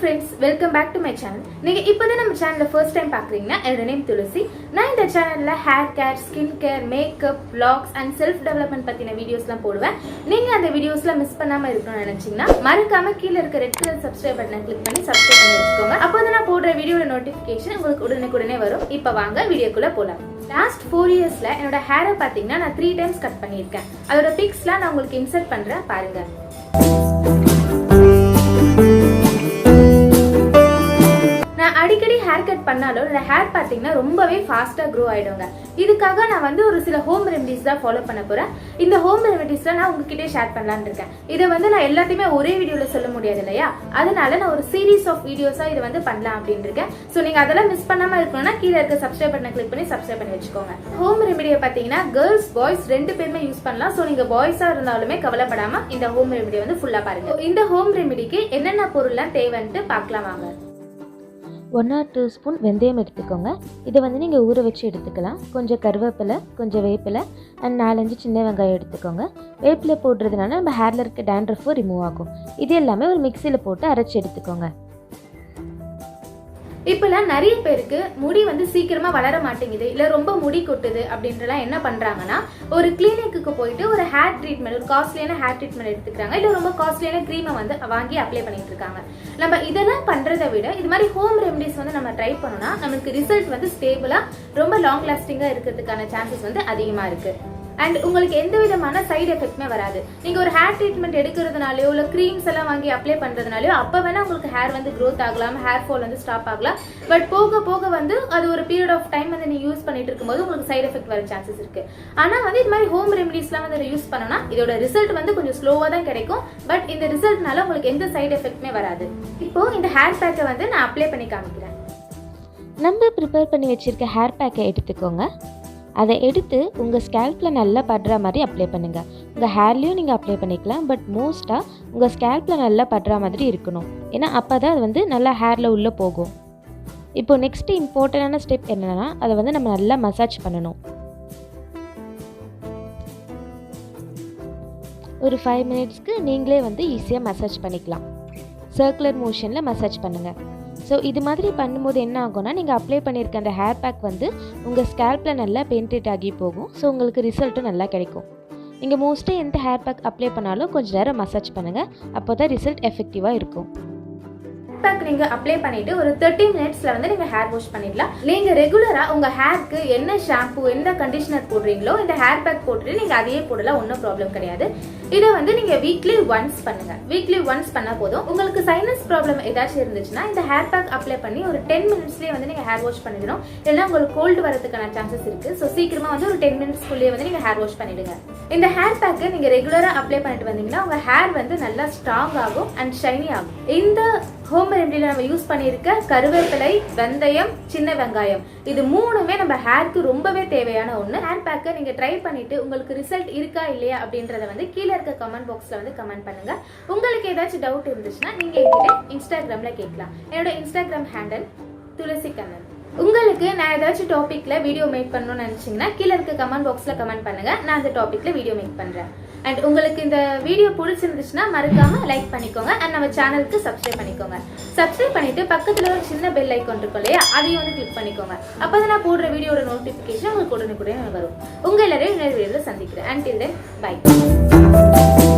friends, welcome back to my channel. நீங்க இப்போதான் நம்ம சேனலை first time பார்க்கறீங்கன்னா என்னோட நேம் துளசி. நான் இந்த சேனல்ல hair care, skin care, makeup, vlogs and self development பத்தின வீடியோஸ்லாம் போடுவேன். நீங்க அந்த வீடியோஸ்லாம் மிஸ் பண்ணாம இருக்கணும்னு நினைச்சீங்கன்னா மறக்காம கீழ இருக்க ரெட் கலர் subscribe பட்டனை கிளிக் பண்ணி subscribe பண்ணி வச்சுக்கோங்க. அப்போதான் நான் போடுற வீடியோட நோட்டிஃபிகேஷன் உங்களுக்கு உடனே வரும். இப்போ வாங்க வீடியோக்குள்ள போலாம். லாஸ்ட் 4 இயர்ஸ்ல என்னோட ஹேரை பாத்தீங்கன்னா நான் 3 டைம்ஸ் கட் பண்ணியிருக்கேன். அதோட பிக்ஸ்லாம் நான் உங்களுக்கு இன்சர்ட் பண்றேன் பாருங்க. அடிக்கடி ஹேர் கட் பண்ணாலும் இந்த ஹேர் பாத்தீங்கன்னா ரொம்பவே ஃபாஸ்டா க்ரோ ஆயிடுங்க. இதுக்காக நான் ஒரு சில ஹோம் ரெமெடிஸ் தான் ஃபாலோ பண்ண போறேன். இந்த ஹோம் ரெமெடிஸ்ல நான் உங்ககிட்ட ஷேர் பண்ணலாம்னு இருக்கேன். இதை நான் எல்லாத்தையுமே ஒரே வீடியோல சொல்ல முடியாது இல்லையா, அதனால நான் ஒரு சீரீஸ் ஆஃப் வீடியோஸா இதை பண்ணலாம் அப்படின்னு இருக்கேன். ஸோ நீங்க அதெல்லாம் மிஸ் பண்ணாம இருக்கணும்னா கீழே இருக்க சப்ஸ்கிரைப் பட்டனை கிளிக் பண்ணி சப்ஸ்கிரைப் பண்ணி வச்சுக்கோங்க. ஹோம் ரெமெடியை பாத்தீங்கன்னா கேர்ள்ஸ் பாய்ஸ் ரெண்டு பேருமே யூஸ் பண்ணலாம். ஸோ நீங்க பாய்ஸா இருந்தாலுமே கவலைப்படாம இந்த ஹோம் ரெமெடியை ஃபுல்லா பாருங்க. இந்த ஹோம் ரெமெடிக்கு என்னென்ன பொருள்லாம் தேவைன்ட்டு பார்க்கலாம் வாங்க. 1 or 2 ஸ்பூன் வெந்தயம் எடுத்துக்கோங்க. இதை நீங்கள் ஊற வச்சு எடுத்துக்கலாம். கொஞ்சம் கருவேப்பிலை, கொஞ்சம் வேப்பிலை அண்ட் 4-5 சின்ன வெங்காயம் எடுத்துக்கோங்க. வேப்பிலை போடுறதுனால நம்ம ஹேரில் இருக்க டேண்ட்ரஃபும் ரிமூவ் ஆகும். இது எல்லாமே ஒரு மிக்சியில் போட்டு அரைச்சி எடுத்துக்கோங்க. இப்பெல்லாம் நிறைய பேருக்கு முடி சீக்கிரமா வளர மாட்டேங்குது, இல்ல ரொம்ப முடி கொட்டுது அப்படின்றலாம் என்ன பண்றாங்கன்னா ஒரு கிளினிக்கு போயிட்டு ஒரு ஹேர் ட்ரீட்மெண்ட், ஒரு காஸ்ட்லியான ஹேர் ட்ரீட்மெண்ட் எடுத்துக்கிறாங்க, இல்ல ரொம்ப காஸ்ட்லியான க்ரீமை வாங்கி அப்ளை பண்ணிட்டு இருக்காங்க. நம்ம இதெல்லாம் பண்றதை விட இது மாதிரி ஹோம் ரெமெடிஸ் நம்ம ட்ரை பண்ணோம்னா நமக்கு ரிசல்ட் ஸ்டேபிளா ரொம்ப லாங் லாஸ்டிங்கா இருக்கிறதுக்கான சான்சஸ் அதிகமா இருக்கு. அண்ட் உங்களுக்கு எந்த விதமான சைடு எஃபெக்ட்மே வராது. நீங்க ஒரு ஹேர் ட்ரீட்மெண்ட் எடுக்கிறதுனாலயோ இல்ல கிரீம்ஸ் எல்லாம் வாங்கி அப்ளை பண்றதுனாலயோ அப்ப வேணா உங்களுக்கு ஹேர் க்ரோத் ஆகலாம், ஹேர் ஃபால் ஸ்டாப் ஆகலாம். பட் போக போக அது ஒரு பீரியட் ஆஃப் டைம் நீங்க யூஸ் பண்ணிட்டு இருக்கும்போது உங்களுக்கு சைடு எஃபெக்ட் வர சான்சஸ் இருக்கு. ஆனா இது மாதிரி ஹோம் ரெமெடிஸ்லாம் யூஸ் பண்ணோம்னா இதோட ரிசல்ட் கொஞ்சம் ஸ்லோவா தான் கிடைக்கும். பட் இந்த ரிசல்ட்னால உங்களுக்கு எந்த சைடு எஃபெக்ட்மே வராது. இப்போ இந்த ஹேர் பேக்கை நான் அப்ளை பண்ணி காமிக்கிறேன். நம்ம ப்ரிப்பேர் பண்ணி வச்சிருக்க ஹேர் பேக்கை எடுத்துக்கோங்க. அதை எடுத்து உங்கள் ஸ்கேல்பில் நல்லா படுற மாதிரி அப்ளை பண்ணுங்கள். உங்கள் ஹேர்லேயும் நீங்கள் அப்ளை பண்ணிக்கலாம், பட் மோஸ்ட்டாக உங்கள் ஸ்கேல்பில் நல்லா படுற மாதிரி இருக்கணும். ஏன்னா அப்போ தான் அது நல்லா ஹேரில் உள்ளே போகும். இப்போது நெக்ஸ்ட்டு இம்பார்ட்டண்டான ஸ்டெப் என்னென்னா அதை நம்ம நல்லா மசாஜ் பண்ணணும். ஒரு 5 மினிட்ஸ்க்கு நீங்களே ஈஸியாக மசாஜ் பண்ணிக்கலாம். சர்க்குலர் மோஷனில் மசாஜ் பண்ணுங்கள். ஸோ இது மாதிரி பண்ணும்போது என்ன ஆகும்னா நீங்கள் அப்ளை பண்ணியிருக்க அந்த ஹேர் பேக் உங்கள் ஸ்கேல்பில் நல்லா பெனிட்ரேட் ஆகி போகும். ஸோ உங்களுக்கு ரிசல்ட்டும் நல்லா கிடைக்கும். நீங்கள் மோஸ்ட்டாக எந்த ஹேர் பேக் அப்ளை பண்ணாலும் கொஞ்சம் நேரம் மசாஜ் பண்ணுங்கள். அப்போ தான் ரிசல்ட் எஃபெக்டிவாக இருக்கும். பேக் நீங்க அப்ளை பண்ணிட்டு ஒரு 30 மினிட்ஸ்ல நீங்க ஹேர் வாஷ் பண்ணிடலாம். நீங்க ரெகுலரா உங்க ஹேருக்கு என்ன ஷாம்பு என்ன கண்டிஷனர் போடுறீங்களோ இந்த ஹேர் பேக் போட்டுட்டு நீங்க அதையே போடலாம், ஒன்றும் ப்ராப்ளம் கிடையாது. இதை நீங்க வீக்லி ஒன்ஸ் பண்ணுங்க. வீக்லி ஒன்ஸ் பண்ணா போதும். உங்களுக்கு சைனஸ் ப்ராப்ளம் ஏதாச்சும் இருந்துச்சுன்னா இந்த ஹேர் பேக் அப்ளை பண்ணி ஒரு 10 மினிட்ஸ்லயே நீங்க ஹேர் வாஷ் பண்ணிடணும். இல்லைன்னா உங்களுக்கு கோல்டு வரதுக்கான சான்சஸ் இருக்கு. ஸோ சீக்கிரமா ஒரு 10 மினிட்ஸ்க்குள்ளேயே நீங்க ஹேர் வாஷ் பண்ணிடுங்க. இந்த ஹேர் பேக்கை நீங்க ரெகுலரா அப்ளை பண்ணிட்டு வந்தீங்கன்னா உங்க ஹேர் நல்லா ஸ்ட்ராங் ஆகும் அண்ட் ஷைனி ஆகும். இந்த ஹோம் ரெமெடியில நம்ம யூஸ் பண்ணியிருக்க கருவேப்பிலை, வெந்தயம், சின்ன வெங்காயம் இது மூணுமே நம்ம ஹேருக்கு ரொம்பவே தேவையான ஒன்று. ஹேர் பேக்கை நீங்க ட்ரை பண்ணிட்டு உங்களுக்கு ரிசல்ட் இருக்கா இல்லையா அப்படின்றத கீழே இருக்க கமெண்ட் பாக்ஸ்ல கமெண்ட் பண்ணுங்க. உங்களுக்கு ஏதாச்சும் டவுட் இருந்துச்சுன்னா நீங்க என்கிட்ட இன்ஸ்டாகிராம்ல கேட்கலாம். என்னோட இன்ஸ்டாகிராம் ஹேண்டில் துளசி கண்ணன். உங்களுக்கு நான் ஏதாச்சும் டாபிக்ல வீடியோ மேக் பண்ணணும்னு நினைச்சீங்கன்னா கீழே இருக்க கமெண்ட் பாக்ஸ்ல கமெண்ட் பண்ணுங்க. நான் அந்த டாபிக்ல வீடியோ மேக் பண்றேன். அண்ட் உங்களுக்கு இந்த வீடியோ பிடிச்சிருந்துச்சுன்னா மறக்காம லைக் பண்ணிக்கோங்க அண்ட் நம்ம சேனலுக்கு சப்ஸ்கிரைப் பண்ணிக்கோங்க. சப்ஸ்கிரைப் பண்ணிட்டு பக்கத்துல ஒரு சின்ன பெல் ஐக்கான் இருக்கும் இல்லையா, அதையும் கிளிக் பண்ணிக்கோங்க. அப்பதான் நான் போடுற வீடியோட நோட்டிபிகேஷன் உங்களுக்கு உடனே வரும். உங்க எல்லாரையும் இன்னொரு வீடியோல சந்திக்கிறேன். Until then, bye.